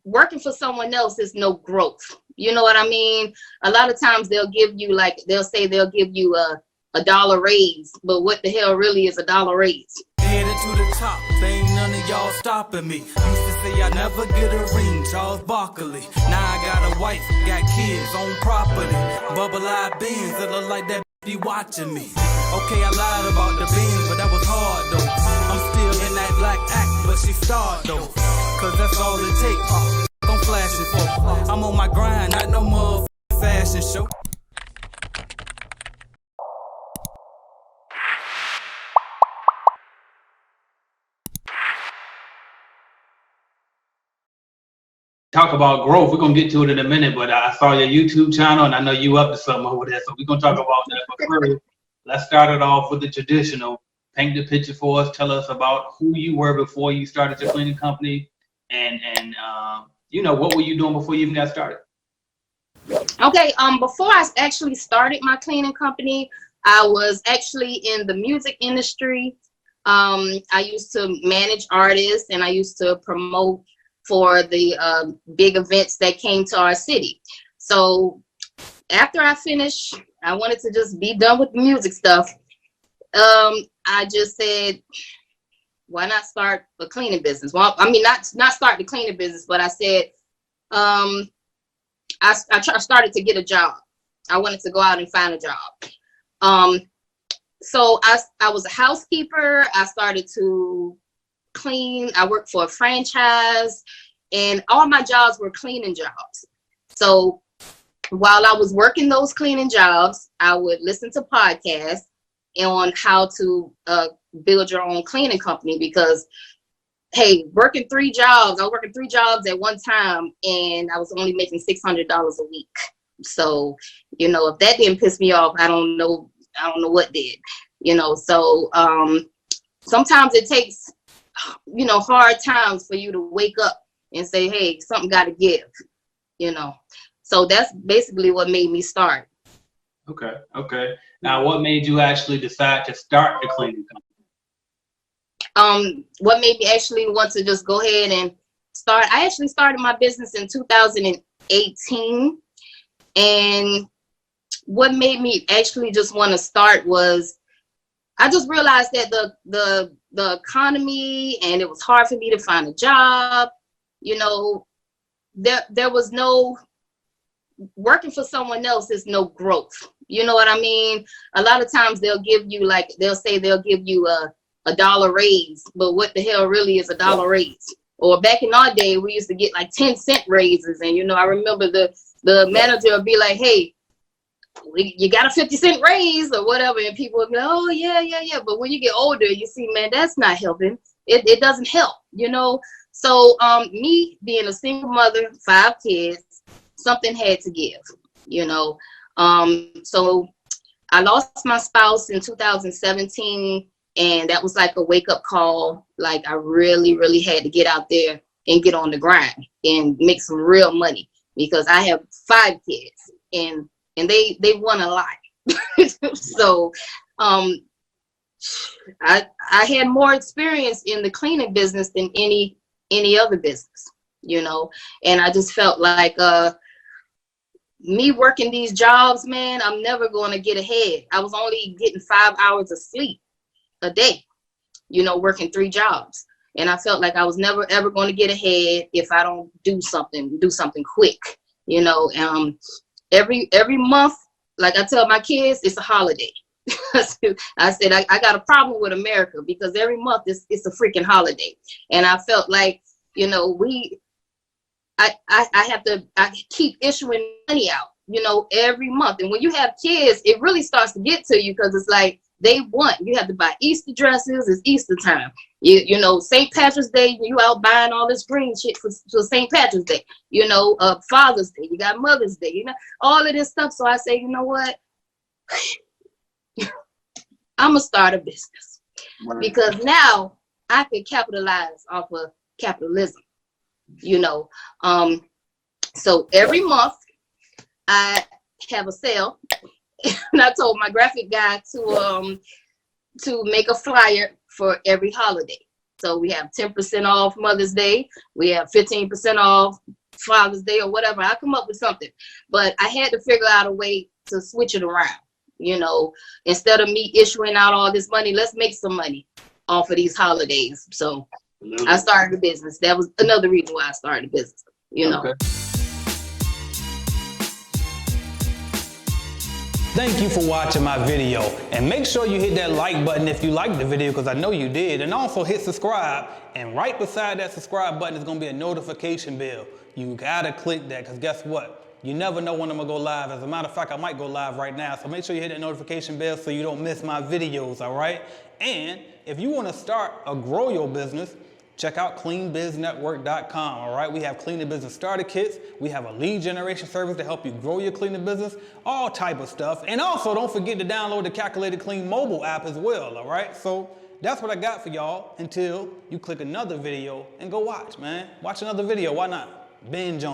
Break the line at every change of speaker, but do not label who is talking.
working for someone else is no growth. You know what I mean? A lot of times they'll give you, like, they'll say they'll give you a dollar raise, but what the hell really is a dollar raise?
Headed to the top, there ain't none of y'all stopping me. Used to say I never get a ring, Charles Barkley. Now I got a wife, got kids, own property. Bubble-eyed beans that look like that be watching me. Okay, I lied about the beans, but that was hard though. I'm still in that black act, but she starred though. Cause that's all it takes. I'm flashing for. I'm on my grind, not no more fashion show.
Talk about growth. We're gonna get to it in a minute, but I saw your YouTube channel and I know you up to something over there, so we're gonna talk about that. But first, let's start it off with the traditional. Paint the picture for us. Tell us about who you were before you started your cleaning company, and you know, what were you doing before you even got started?
Okay, before I actually started my cleaning company, I was actually in the music industry. I used to manage artists and I used to promote for the big events that came to our city. So after I finished, I wanted to just be done with the music stuff. I just said, why not start a cleaning business? Well, I mean, not start the cleaning business, but I said, I started to get a job. I wanted to go out and find a job. So I was a housekeeper. I started to clean. I worked for a franchise, and all my jobs were cleaning jobs. So while I was working those cleaning jobs, I would listen to podcasts on how to build your own cleaning company, because hey, working 3 jobs, I was working 3 jobs at one time, and I was only making $600 a week. So, you know, if that didn't piss me off, I don't know what did, you know. So sometimes it takes, you know, hard times for you to wake up and say, hey, something got to give, you know. So that's basically what made me start.
Okay. Now, what made you actually decide to start the cleaning company?
What made me actually want to just go ahead and start? I actually started my business in 2018, and what made me actually just want to start was I just realized that the economy, and it was hard for me to find a job. You know, there was no working for someone else is no growth. You know what I mean? A lot of times they'll say they'll give you a dollar raise, but what the hell really is a dollar raise? Or back in our day, we used to get like 10-cent raises, and you know, I remember the manager would be like, hey, you got a 50-cent raise or whatever, and people would be like, oh yeah. But when you get older, you see, man, that's not helping. It doesn't help, you know. So me being a single mother, 5 kids, something had to give, you know. So I lost my spouse in 2017, and that was like a wake-up call. Like, I really, really had to get out there and get on the grind and make some real money, because I have 5 kids, and they want a lot. So I had more experience in the cleaning business than any other business, you know. And I just felt like me working these jobs, man, I'm never going to get ahead. I was only getting 5 hours of sleep a day, you know, working 3 jobs. And I felt like I was never, ever going to get ahead if I don't do something quick, you know. Every month, like I tell my kids, it's a holiday. I said, I got a problem with America, because every month it's a freaking holiday. And I felt like, you know, I keep issuing money out, you know, every month. And when you have kids, it really starts to get to you, because it's like you have to buy Easter dresses. It's Easter time. You know, St. Patrick's Day, you out buying all this green shit for St. Patrick's Day. You know, Father's Day, you got Mother's Day, you know, all of this stuff. So I say, you know what? I'm going to start a business. Right. Because now I can capitalize off of capitalism, you know. So every month I have a sale. And I told my graphic guy to make a flyer for every holiday. So we have 10% off Mother's Day. We have 15% off Father's Day or whatever. I come up with something, but I had to figure out a way to switch it around. You know, instead of me issuing out all this money, let's make some money off of these holidays. So I started a business. That was another reason why I started a business, you know.
Okay.
Thank you for watching my video, and make sure you hit that like button if you liked the video, because I know you did, and also hit subscribe, and right beside that subscribe button is going to be a notification bell. You gotta click that, because guess what? You never know when I'm gonna go live. As a matter of fact, I might go live right now, so make sure you hit that notification bell so you don't miss my videos, all right? And if you want to start or grow your business, check out cleanbiznetwork.com, all right? We have cleaning business starter kits. We have a lead generation service to help you grow your cleaning business, all type of stuff. And also, don't forget to download the Calculated Clean mobile app as well, all right? So that's what I got for y'all until you click another video and go watch, man. Watch another video, why not? Binge on it.